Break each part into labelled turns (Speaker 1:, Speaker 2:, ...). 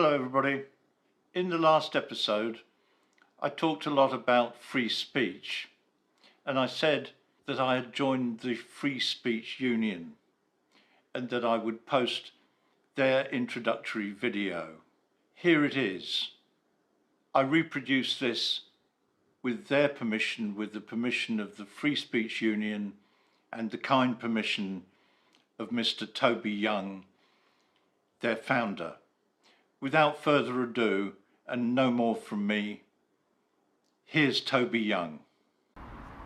Speaker 1: Hello everybody. In the last episode I talked a lot about free speech and I said that I had joined the Free Speech Union and that I would post their introductory video. Here it is. I reproduced this with their permission, with the permission of the Free Speech Union and the kind permission of Mr. Toby Young, their founder. Without further ado, and no more from me, here's Toby Young.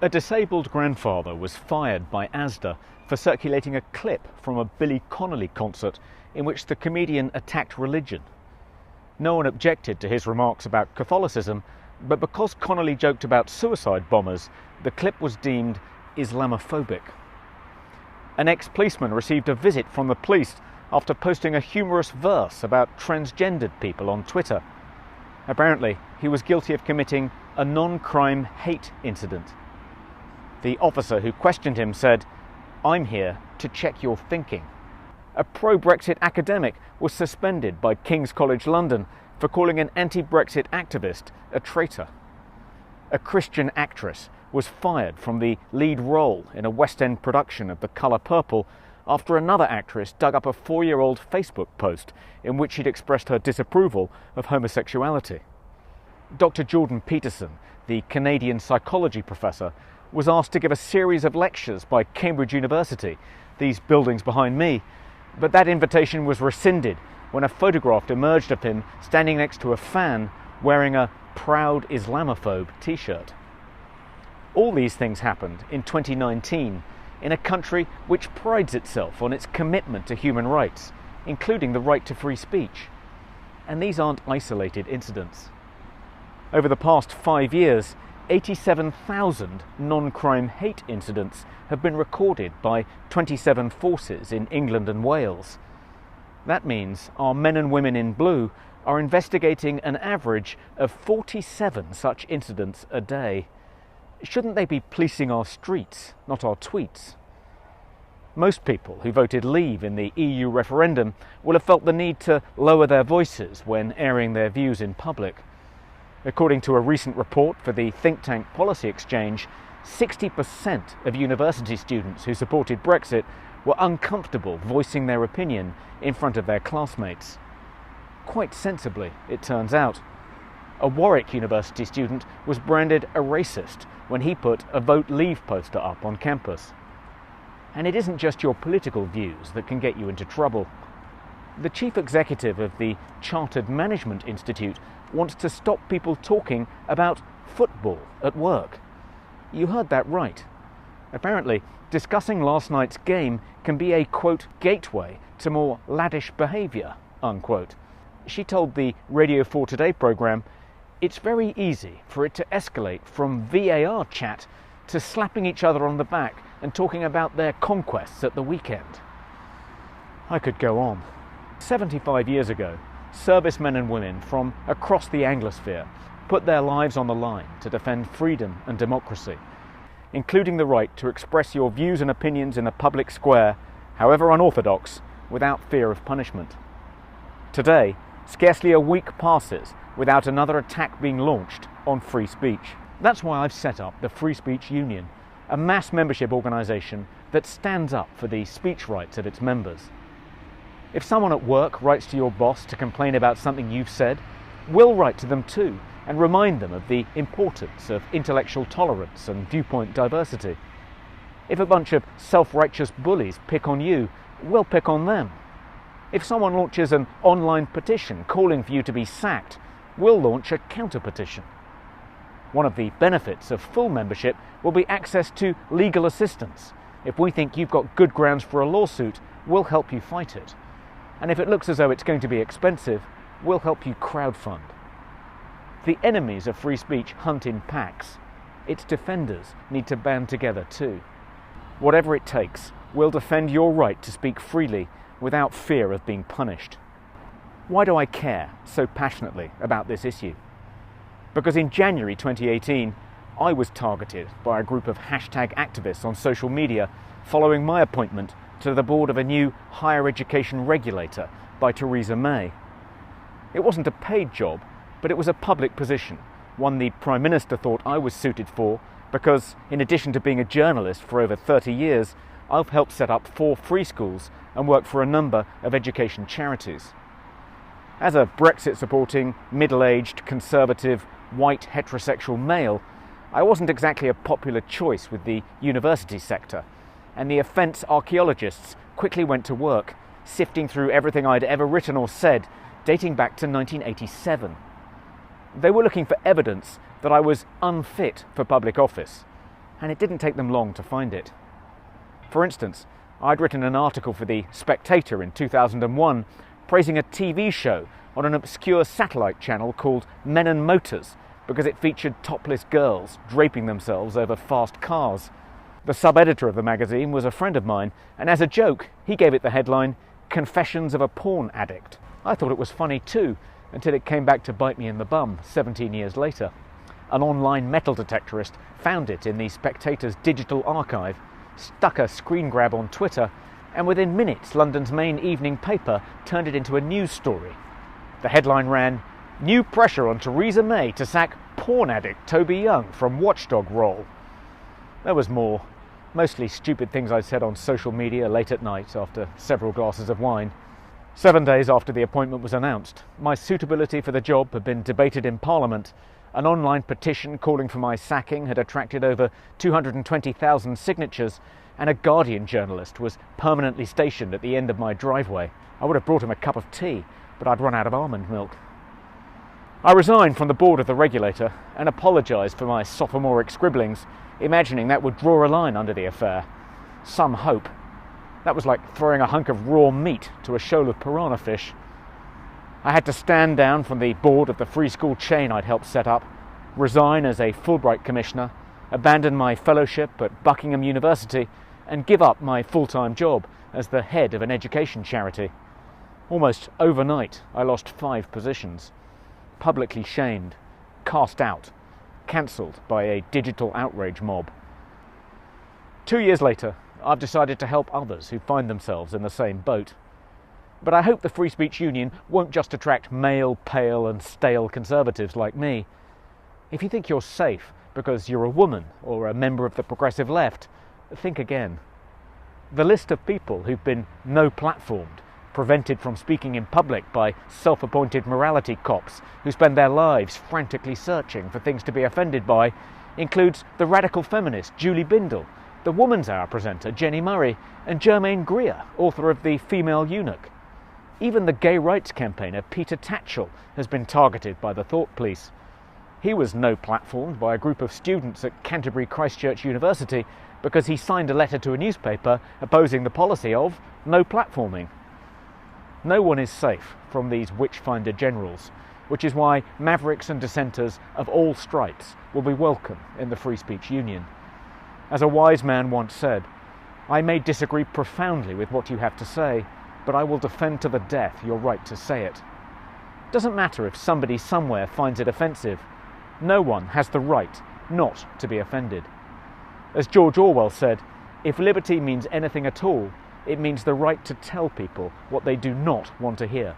Speaker 2: A disabled grandfather was fired by Asda for circulating a clip from a Billy Connolly concert in which the comedian attacked religion. No one objected to his remarks about Catholicism, but because Connolly joked about suicide bombers, the clip was deemed Islamophobic. An ex-policeman received a visit from the police after posting a humorous verse about transgendered people on Twitter. Apparently, he was guilty of committing a non-crime hate incident. The officer who questioned him said, "I'm here to check your thinking." A pro-Brexit academic was suspended by King's College London for calling an anti-Brexit activist a traitor. A Christian actress was fired from the lead role in a West End production of The Colour Purple after another actress dug up a 4-year-old Facebook post in which she'd expressed her disapproval of homosexuality. Dr. Jordan Peterson, the Canadian psychology professor, was asked to give a series of lectures by Cambridge University, these buildings behind me, but that invitation was rescinded when a photograph emerged of him standing next to a fan wearing a "Proud Islamophobe" t-shirt. All these things happened in 2019 in a country which prides itself on its commitment to human rights, including the right to free speech. And these aren't isolated incidents. Over the past 5 years, 87,000 non-crime hate incidents have been recorded by 27 forces in England and Wales. That means our men and women in blue are investigating an average of 47 such incidents a day. Shouldn't they be policing our streets, not our tweets? Most people who voted Leave in the EU referendum will have felt the need to lower their voices when airing their views in public. According to a recent report for the think tank Policy Exchange, 60% of university students who supported Brexit were uncomfortable voicing their opinion in front of their classmates. Quite sensibly, it turns out. A Warwick University student was branded a racist when he put a Vote Leave poster up on campus. And it isn't just your political views that can get you into trouble. The chief executive of the Chartered Management Institute wants to stop people talking about football at work. You heard that right. Apparently, discussing last night's game can be a, quote, gateway to more laddish behaviour, unquote. She told the Radio 4 Today programme, "It's very easy for it to escalate from VAR chat to slapping each other on the back and talking about their conquests at the weekend." I could go on. 75 years ago, servicemen and women from across the Anglosphere put their lives on the line to defend freedom and democracy, including the right to express your views and opinions in the public square, however unorthodox, without fear of punishment. Today, scarcely a week passes without another attack being launched on free speech. That's why I've set up the Free Speech Union, a mass membership organisation that stands up for the speech rights of its members. If someone at work writes to your boss to complain about something you've said, we'll write to them too and remind them of the importance of intellectual tolerance and viewpoint diversity. If a bunch of self-righteous bullies pick on you, we'll pick on them. If someone launches an online petition calling for you to be sacked, we'll launch a counter-petition. One of the benefits of full membership will be access to legal assistance. If we think you've got good grounds for a lawsuit, we'll help you fight it. And if it looks as though it's going to be expensive, we'll help you crowdfund. The enemies of free speech hunt in packs. Its defenders need to band together too. Whatever it takes, we'll defend your right to speak freely without fear of being punished. Why do I care so passionately about this issue? Because in January 2018, I was targeted by a group of hashtag activists on social media following my appointment to the board of a new higher education regulator by Theresa May. It wasn't a paid job, but it was a public position, one the Prime Minister thought I was suited for because, in addition to being a journalist for over 30 years, I've helped set up 4 free schools and worked for a number of education charities. As a Brexit-supporting, middle-aged, conservative, white heterosexual male, I wasn't exactly a popular choice with the university sector, and the offence archaeologists quickly went to work, sifting through everything I'd ever written or said, dating back to 1987. They were looking for evidence that I was unfit for public office, and it didn't take them long to find it. For instance, I'd written an article for The Spectator in 2001 praising a TV show on an obscure satellite channel called Men and Motors because it featured topless girls draping themselves over fast cars. The sub-editor of the magazine was a friend of mine, and as a joke, he gave it the headline, "Confessions of a Porn Addict." I thought it was funny too, until it came back to bite me in the bum 17 years later. An online metal detectorist found it in The Spectator's digital archive, stuck a screen grab on Twitter, and within minutes London's main evening paper turned it into a news story. The headline ran, "New pressure on Theresa May to sack porn addict Toby Young from watchdog role." There was more, mostly stupid things I'd said on social media late at night after several glasses of wine. 7 days after the appointment was announced, my suitability for the job had been debated in Parliament. An online petition calling for my sacking had attracted over 220,000 signatures, and a Guardian journalist was permanently stationed at the end of my driveway. I would have brought him a cup of tea, but I'd run out of almond milk. I resigned from the board of the regulator and apologised for my sophomoric scribblings, imagining that would draw a line under the affair. Some hope. That was like throwing a hunk of raw meat to a shoal of piranha fish. I had to stand down from the board of the free school chain I'd helped set up, resign as a Fulbright commissioner, abandon my fellowship at Buckingham University, and give up my full-time job as the head of an education charity. Almost overnight, I lost 5 positions. Publicly shamed, cast out, cancelled by a digital outrage mob. 2 years later, I've decided to help others who find themselves in the same boat. But I hope the Free Speech Union won't just attract male, pale and stale conservatives like me. If you think you're safe because you're a woman or a member of the progressive left, think again. The list of people who've been no-platformed, prevented from speaking in public by self-appointed morality cops who spend their lives frantically searching for things to be offended by, includes the radical feminist Julie Bindel, the Woman's Hour presenter Jenny Murray, and Germaine Greer, author of The Female Eunuch. Even the gay rights campaigner Peter Tatchell has been targeted by the thought police. He was no-platformed by a group of students at Canterbury Christchurch University because he signed a letter to a newspaper opposing the policy of no-platforming. No one is safe from these witchfinder generals, which is why mavericks and dissenters of all stripes will be welcome in the Free Speech Union. As a wise man once said, "I may disagree profoundly with what you have to say, but I will defend to the death your right to say it." It doesn't matter if somebody somewhere finds it offensive. No one has the right not to be offended. As George Orwell said, if liberty means anything at all, it means the right to tell people what they do not want to hear.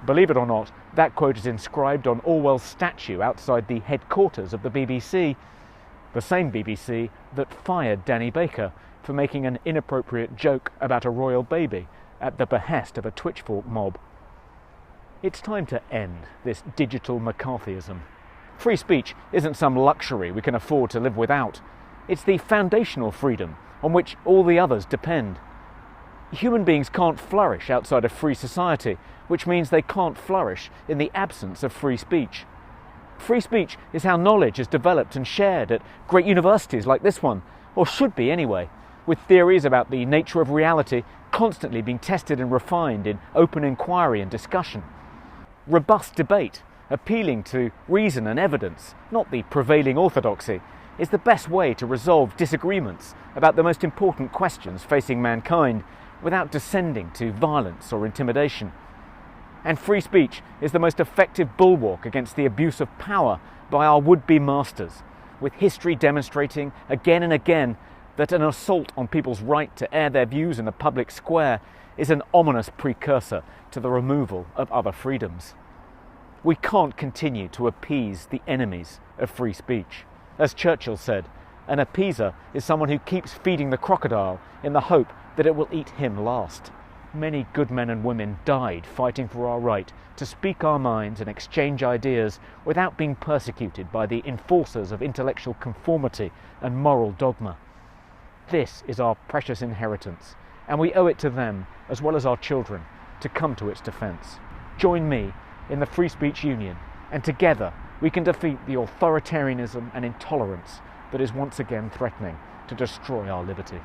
Speaker 2: Believe it or not, that quote is inscribed on Orwell's statue outside the headquarters of the BBC, the same BBC that fired Danny Baker for making an inappropriate joke about a royal baby at the behest of a Twitchfork mob. It's time to end this digital McCarthyism. Free speech isn't some luxury we can afford to live without. It's the foundational freedom on which all the others depend. Human beings can't flourish outside a free society, which means they can't flourish in the absence of free speech. Free speech is how knowledge is developed and shared at great universities like this one, or should be anyway, with theories about the nature of reality constantly being tested and refined in open inquiry and discussion. Robust debate, appealing to reason and evidence, not the prevailing orthodoxy, is the best way to resolve disagreements about the most important questions facing mankind without descending to violence or intimidation. And free speech is the most effective bulwark against the abuse of power by our would-be masters, with history demonstrating again and again that an assault on people's right to air their views in the public square is an ominous precursor to the removal of other freedoms. We can't continue to appease the enemies of free speech. As Churchill said, an appeaser is someone who keeps feeding the crocodile in the hope that it will eat him last. Many good men and women died fighting for our right to speak our minds and exchange ideas without being persecuted by the enforcers of intellectual conformity and moral dogma. This is our precious inheritance, and we owe it to them, as well as our children, to come to its defence. Join me in the Free Speech Union, and together we can defeat the authoritarianism and intolerance that is once again threatening to destroy our liberty.